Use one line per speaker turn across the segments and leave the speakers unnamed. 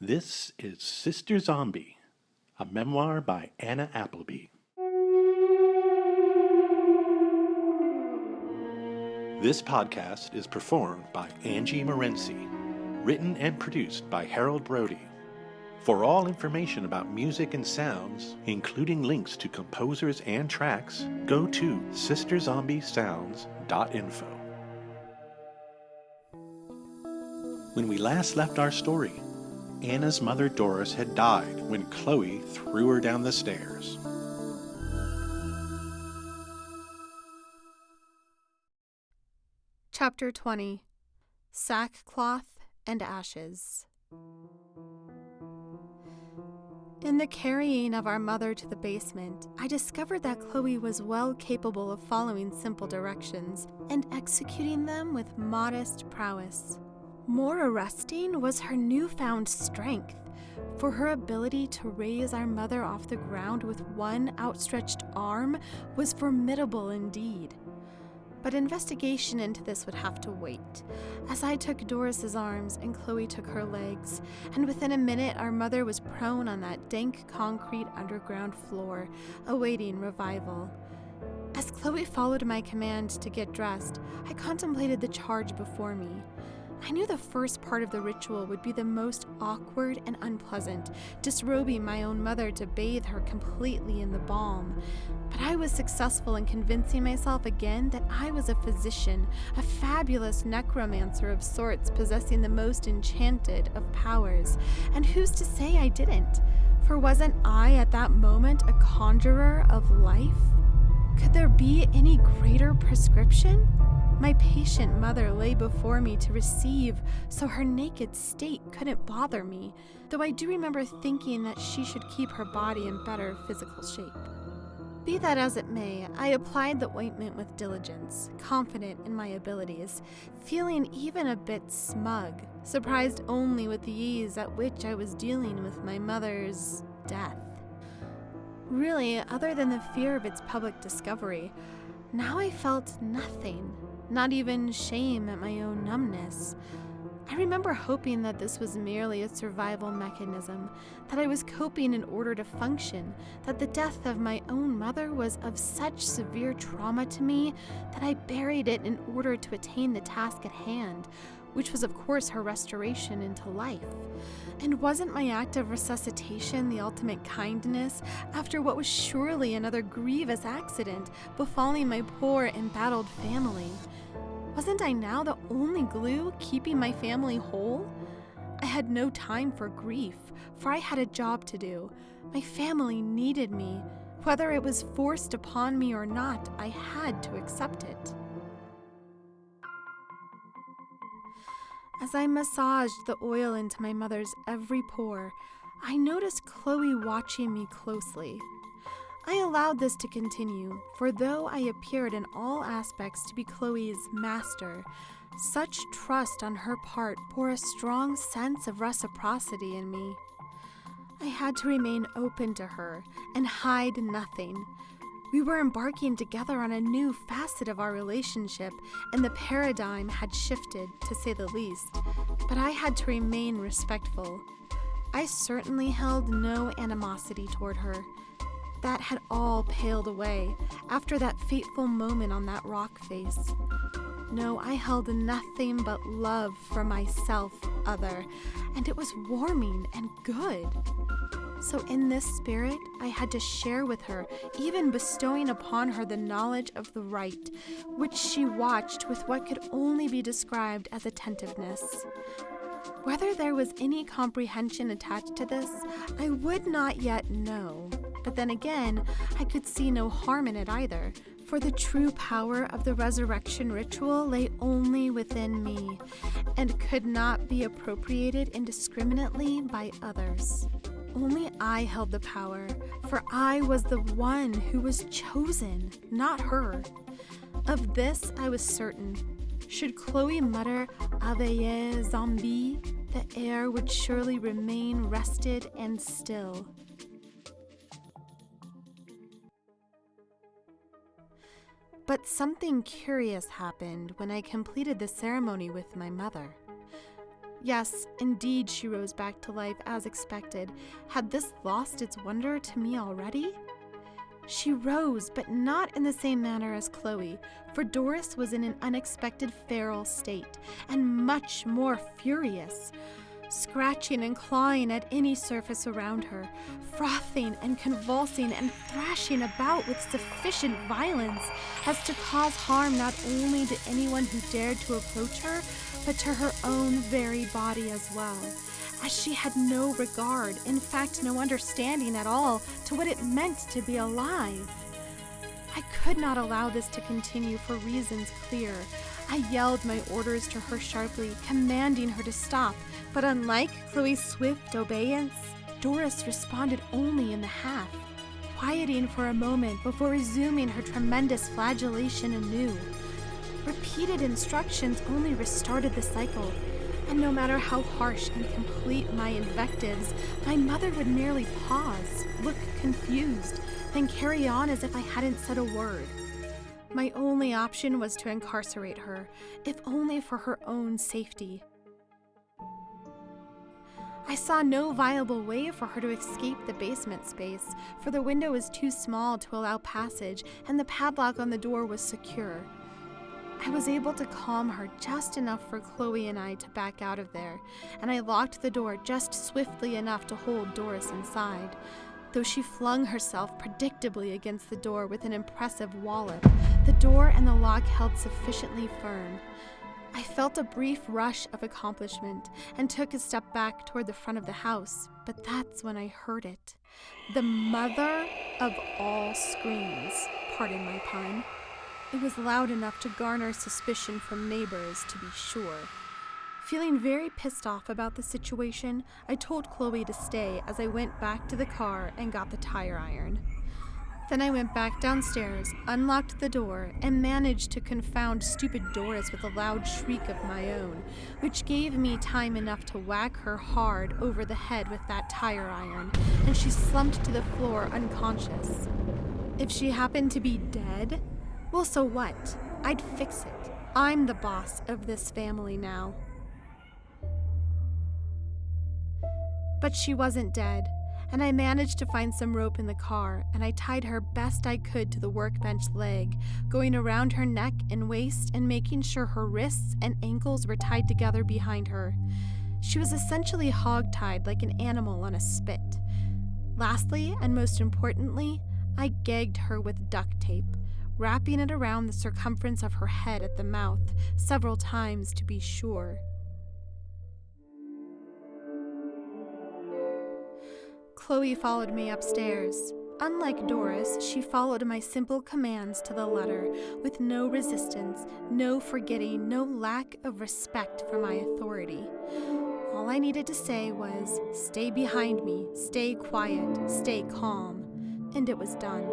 This is Sister Zombie, a memoir by Anna Appleby. This podcast is performed by Angie Morency, written and produced by Harold Brody. For all information about music and sounds, including links to composers and tracks, go to sisterzombiessounds.info. When we last left our story, Anna's mother Doris had died when Chloe threw her down the stairs.
Chapter 20. Sackcloth and Ashes. In the carrying of our mother to the basement, I discovered that Chloe was well capable of following simple directions and executing them with modest prowess. More arresting was her newfound strength, for her ability to raise our mother off the ground with one outstretched arm was formidable indeed. But investigation into this would have to wait, as I took Doris's arms and Chloe took her legs, and within a minute our mother was prone on that dank concrete underground floor, awaiting revival. As Chloe followed my command to get dressed, I contemplated the charge before me. I knew the first part of the ritual would be the most awkward and unpleasant, disrobing my own mother to bathe her completely in the balm. But I was successful in convincing myself again that I was a physician, a fabulous necromancer of sorts, possessing the most enchanted of powers. And who's to say I didn't? For wasn't I at that moment a conjurer of life? Could there be any greater prescription? My patient mother lay before me to receive, so her naked state couldn't bother me, though I do remember thinking that she should keep her body in better physical shape. Be that as it may, I applied the ointment with diligence, confident in my abilities, feeling even a bit smug, surprised only with the ease at which I was dealing with my mother's death. Really, other than the fear of its public discovery, now I felt nothing. Not even shame at my own numbness. I remember hoping that this was merely a survival mechanism, that I was coping in order to function, that the death of my own mother was of such severe trauma to me that I buried it in order to attain the task at hand, which was of course her restoration into life. And wasn't my act of resuscitation the ultimate kindness after what was surely another grievous accident befalling my poor embattled family? Wasn't I now the only glue keeping my family whole? I had no time for grief, for I had a job to do. My family needed me. Whether it was forced upon me or not, I had to accept it. As I massaged the oil into my mother's every pore, I noticed Chloe watching me closely. I allowed this to continue, for though I appeared in all aspects to be Chloe's master, such trust on her part bore a strong sense of reciprocity in me. I had to remain open to her and hide nothing. We were embarking together on a new facet of our relationship, and the paradigm had shifted, to say the least, but I had to remain respectful. I certainly held no animosity toward her. That had all paled away after that fateful moment on that rock face. No, I held nothing but love for myself, other, and it was warming and good. So in this spirit, I had to share with her, even bestowing upon her the knowledge of the right, which she watched with what could only be described as attentiveness. Whether there was any comprehension attached to this, I would not yet know. But then again, I could see no harm in it either, for the true power of the resurrection ritual lay only within me, and could not be appropriated indiscriminately by others. Only I held the power, for I was the one who was chosen, not her. Of this I was certain. Should Chloe mutter "Aveillez, zombie," the air would surely remain rested and still. But something curious happened when I completed the ceremony with my mother. Yes, indeed, she rose back to life as expected. Had this lost its wonder to me already? She rose, but not in the same manner as Chloe, for Doris was in an unexpected feral state, and much more furious, scratching and clawing at any surface around her, frothing and convulsing and thrashing about with sufficient violence as to cause harm not only to anyone who dared to approach her, but to her own very body as well, as she had no regard, in fact no understanding at all, to what it meant to be alive. I could not allow this to continue for reasons clear. I yelled my orders to her sharply, commanding her to stop, but unlike Chloe's swift obedience, Doris responded only in the half, quieting for a moment before resuming her tremendous flagellation anew. Repeated instructions only restarted the cycle, and no matter how harsh and complete my invectives, my mother would merely pause, look confused, then carry on as if I hadn't said a word. My only option was to incarcerate her, if only for her own safety. I saw no viable way for her to escape the basement space, for the window was too small to allow passage, and the padlock on the door was secure. I was able to calm her just enough for Chloe and I to back out of there, and I locked the door just swiftly enough to hold Doris inside, though she flung herself predictably against the door with an impressive wallop. The door and the lock held sufficiently firm. I felt a brief rush of accomplishment and took a step back toward the front of the house, but that's when I heard it. The mother of all screams, pardon my pun. It was loud enough to garner suspicion from neighbors, to be sure. Feeling very pissed off about the situation, I told Chloe to stay as I went back to the car and got the tire iron. Then I went back downstairs, unlocked the door, and managed to confound stupid Doris with a loud shriek of my own, which gave me time enough to whack her hard over the head with that tire iron, and she slumped to the floor unconscious. If she happened to be dead, well, so what? I'd fix it. I'm the boss of this family now. But she wasn't dead, and I managed to find some rope in the car, and I tied her best I could to the workbench leg, going around her neck and waist and making sure her wrists and ankles were tied together behind her. She was essentially hog-tied like an animal on a spit. Lastly, and most importantly, I gagged her with duct tape, wrapping it around the circumference of her head at the mouth, several times to be sure. Chloe followed me upstairs. Unlike Doris, she followed my simple commands to the letter, with no resistance, no forgetting, no lack of respect for my authority. All I needed to say was, "Stay behind me, stay quiet, stay calm," and it was done.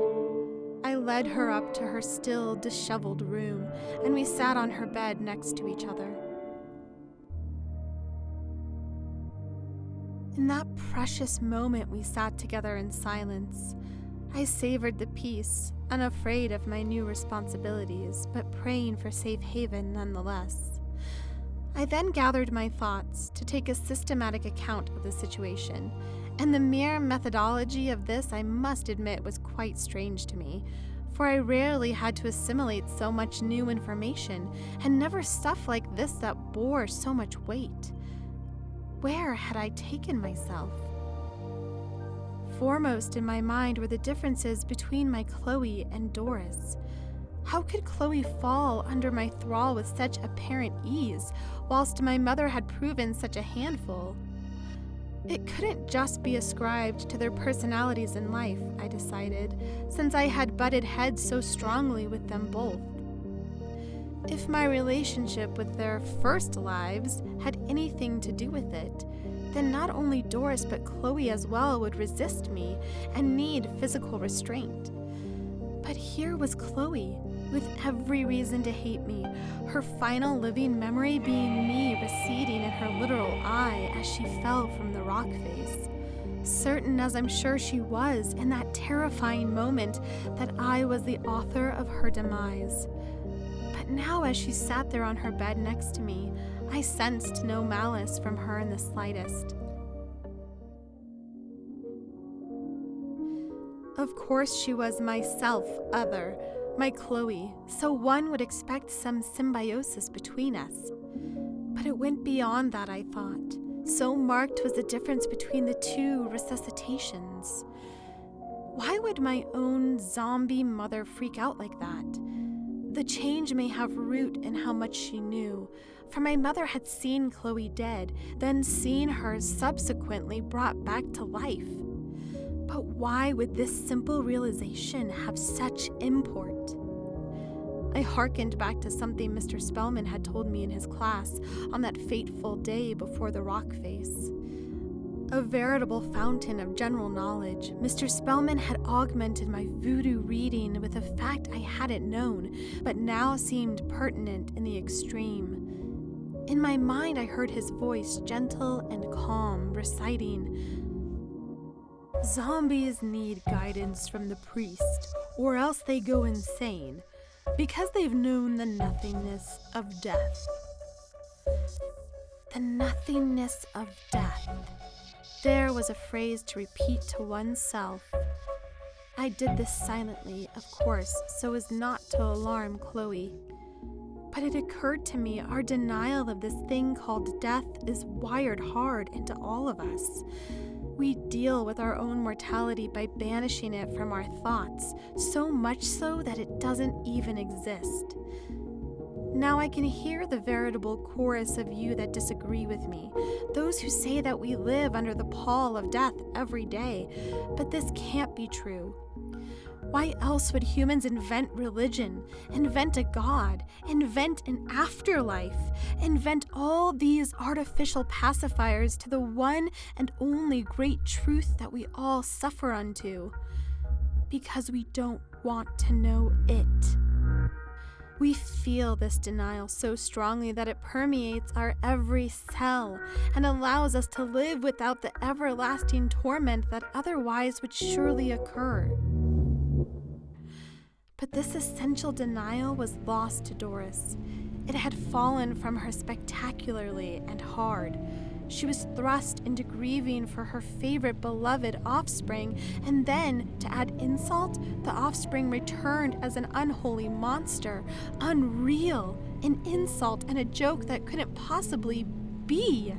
I led her up to her still, disheveled room, and we sat on her bed next to each other. In that precious moment we sat together in silence. I savored the peace, unafraid of my new responsibilities, but praying for safe haven nonetheless. I then gathered my thoughts to take a systematic account of the situation, and the mere methodology of this, I must admit, was quite strange to me, for I rarely had to assimilate so much new information, and never stuff like this that bore so much weight. Where had I taken myself? Foremost in my mind were the differences between my Chloe and Doris. How could Chloe fall under my thrall with such apparent ease, whilst my mother had proven such a handful? It couldn't just be ascribed to their personalities in life, I decided, since I had butted heads so strongly with them both. If my relationship with their first lives had anything to do with it, then not only Doris but Chloe as well would resist me and need physical restraint. But here was Chloe, with every reason to hate me, her final living memory being me receding in her literal eye as she fell from the rock face. Certain as I'm sure she was in that terrifying moment that I was the author of her demise. But now as she sat there on her bed next to me, I sensed no malice from her in the slightest. Of course she was my self-other, my Chloe, so one would expect some symbiosis between us. But it went beyond that, I thought. So marked was the difference between the two resuscitations. Why would my own zombie mother freak out like that? The change may have root in how much she knew, for my mother had seen Chloe dead, then seen her subsequently brought back to life. But why would this simple realization have such import? I hearkened back to something Mr. Spellman had told me in his class on that fateful day before the rock face. A veritable fountain of general knowledge, Mr. Spellman had augmented my voodoo reading with a fact I hadn't known, but now seemed pertinent in the extreme. In my mind, I heard his voice, gentle and calm, reciting, "Zombies need guidance from the priest, or else they go insane, because they've known the nothingness of death." The nothingness of death. There was a phrase to repeat to oneself. I did this silently, of course, so as not to alarm Chloe. But it occurred to me our denial of this thing called death is wired hard into all of us. We deal with our own mortality by banishing it from our thoughts, so much so that it doesn't even exist. Now I can hear the veritable chorus of you that disagree with me, those who say that we live under the pall of death every day, but this can't be true. Why else would humans invent religion, invent a god, invent an afterlife, invent all these artificial pacifiers to the one and only great truth that we all suffer unto? Because we don't want to know it. We feel this denial so strongly that it permeates our every cell and allows us to live without the everlasting torment that otherwise would surely occur. But this essential denial was lost to Doris. It had fallen from her spectacularly and hard. She was thrust into grieving for her favorite beloved offspring, and then, to add insult, the offspring returned as an unholy monster, unreal, an insult and a joke that couldn't possibly be.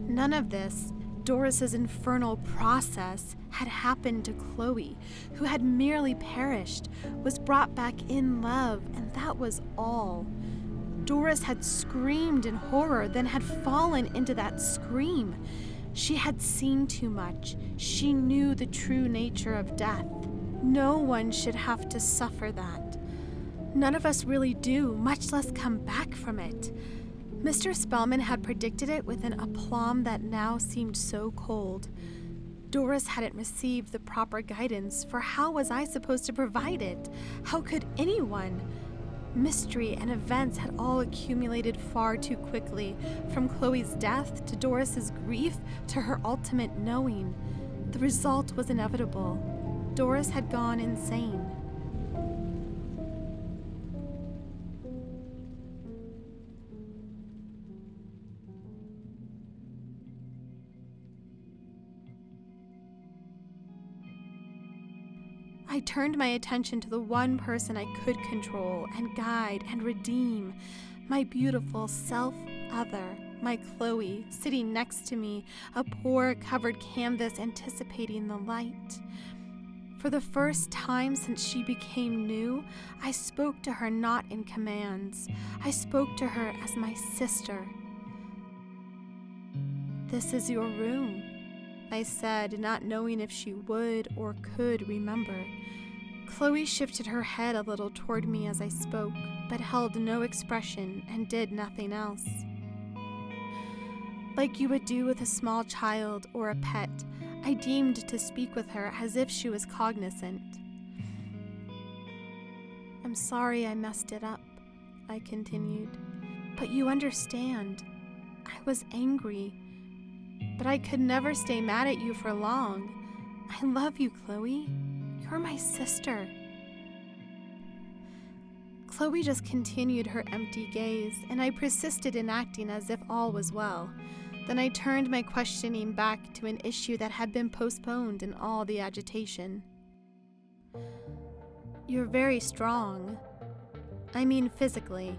None of this, Doris's infernal process, had happened to Chloe, who had merely perished, was brought back in love, and that was all. Doris had screamed in horror, then had fallen into that scream. She had seen too much. She knew the true nature of death. No one should have to suffer that. None of us really do, much less come back from it. Mr. Spellman had predicted it with an aplomb that now seemed so cold. Doris hadn't received the proper guidance, for how was I supposed to provide it? How could anyone? Mystery and events had all accumulated far too quickly, from Chloe's death to Doris's grief to her ultimate knowing. The result was inevitable. Doris had gone insane. I turned my attention to the one person I could control and guide and redeem, my beautiful self-other, my Chloe, sitting next to me, a poor covered canvas anticipating the light. For the first time since she became new, I spoke to her not in commands. I spoke to her as my sister. "This is your room," I said, not knowing if she would or could remember. Chloe shifted her head a little toward me as I spoke, but held no expression and did nothing else. Like you would do with a small child or a pet, I deemed to speak with her as if she was cognizant. "I'm sorry I messed it up," I continued. "But you understand. I was angry. But I could never stay mad at you for long. I love you, Chloe. You're my sister." Chloe just continued her empty gaze, and I persisted in acting as if all was well. Then I turned my questioning back to an issue that had been postponed in all the agitation. You're very strong. I mean physically.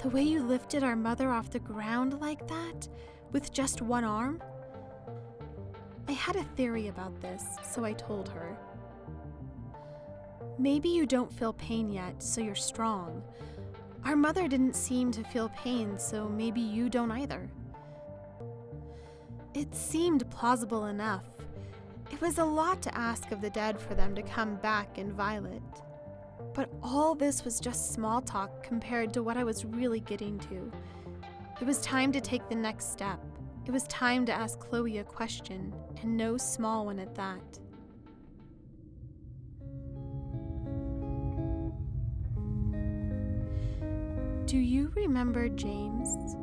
The way you lifted our mother off the ground like that, with just one arm? I had a theory about this, so I told her. Maybe you don't feel pain yet, so you're strong. Our mother didn't seem to feel pain, so maybe you don't either. It seemed plausible enough. It was a lot to ask of the dead for them to come back in violet. But all this was just small talk compared to what I was really getting to. It was time to take the next step. It was time to ask Chloe a question, and no small one at that. Do you remember James?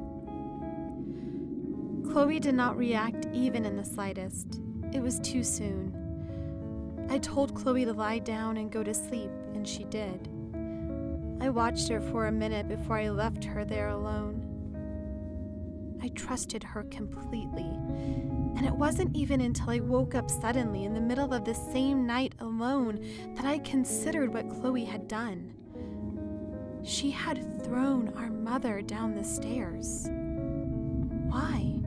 Chloe did not react even in the slightest. It was too soon. I told Chloe to lie down and go to sleep, and she did. I watched her for a minute before I left her there alone. I trusted her completely, and it wasn't even until I woke up suddenly in the middle of the same night alone that I considered what Chloe had done. She had thrown our mother down the stairs. Why?